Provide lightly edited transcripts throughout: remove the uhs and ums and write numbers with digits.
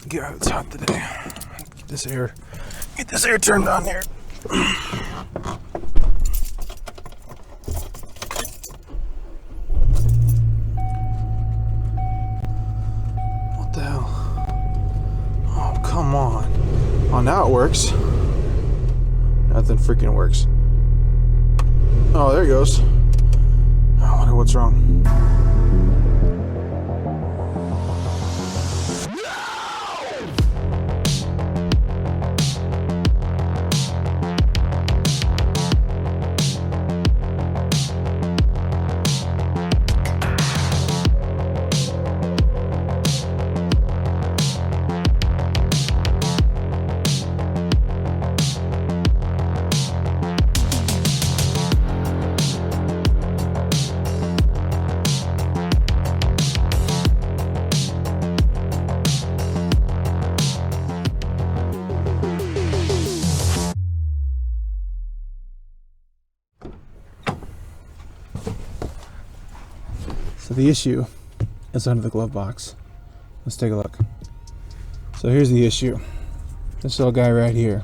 God, it's hot today. Get this air turned on here. What the hell? Oh, come on. Oh, now it works. Nothing freaking works. Oh, there it goes. I wonder what's wrong. So the issue is under the glove box. Let's take a look. So here's the issue. This little guy right here.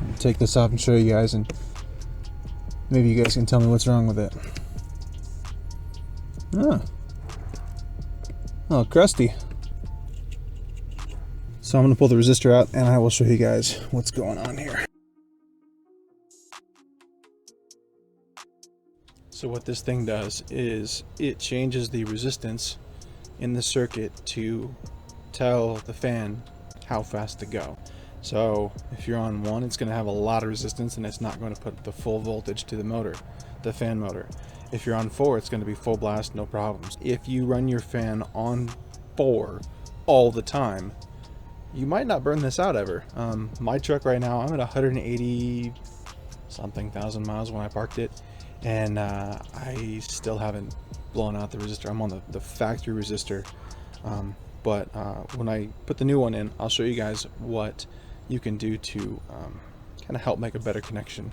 I'll take this off and show you guys, and maybe you guys can tell me what's wrong with it. Ah. A little crusty. So I'm going to pull the resistor out and I will show you guys what's going on here. So what this thing does is it changes the resistance in the circuit to tell the fan how fast to go. So if you're on 1, it's going to have a lot of resistance and it's not going to put the full voltage to the motor, the fan motor. If you're on 4, it's going to be full blast, no problems. If you run your fan on 4 all the time, you might not burn this out ever. My truck right now, I'm at 180 something thousand miles when I parked it. And I still haven't blown out the resistor. I'm on the factory resistor, but when I put the new one in, I'll show you guys what you can do to kind of help make a better connection.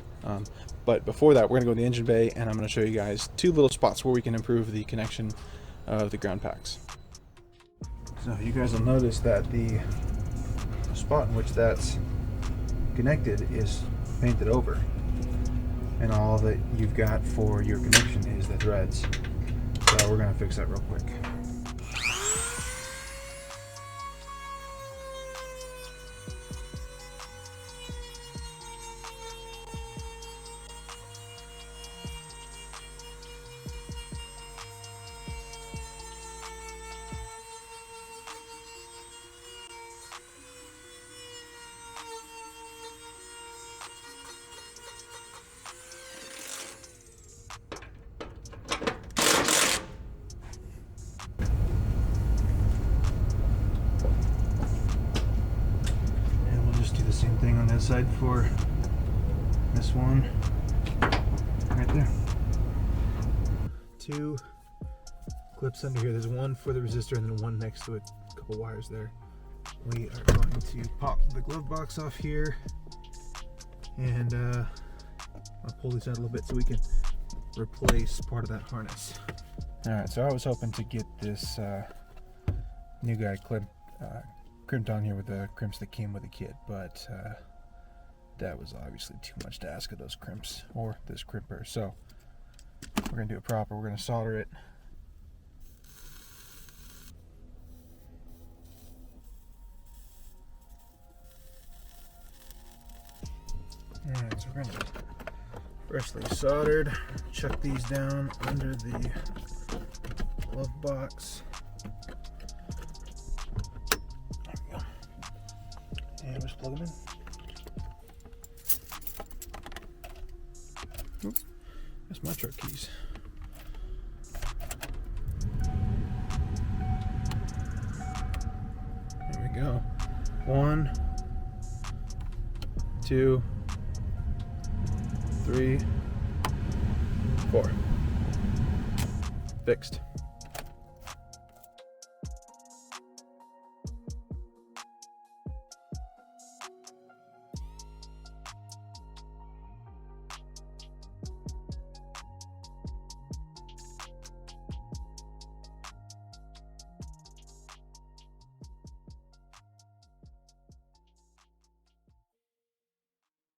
But before that, we're gonna go to the engine bay and I'm gonna show you guys 2 little spots where we can improve the connection of the ground packs. So you guys will notice that the spot in which that's connected is painted over. And all that you've got for your connection is the threads. So we're gonna fix that real quick. Same thing on that side for this one right there. 2 clips under here. There's one for the resistor and then one next to it. A couple wires there. We are going to pop the glove box off here and I'll pull these out a little bit so we can replace part of that harness. Alright, so I was hoping to get this new guy crimped on here with the crimps that came with the kit, but that was obviously too much to ask of those crimps or this crimper. So we're gonna do it proper. We're gonna solder it. Alright, so we're gonna freshly soldered, chuck these down under the glove box. And just plug them in. Oops, that's my truck keys. There we go. 1, 2, 3, 4. Fixed.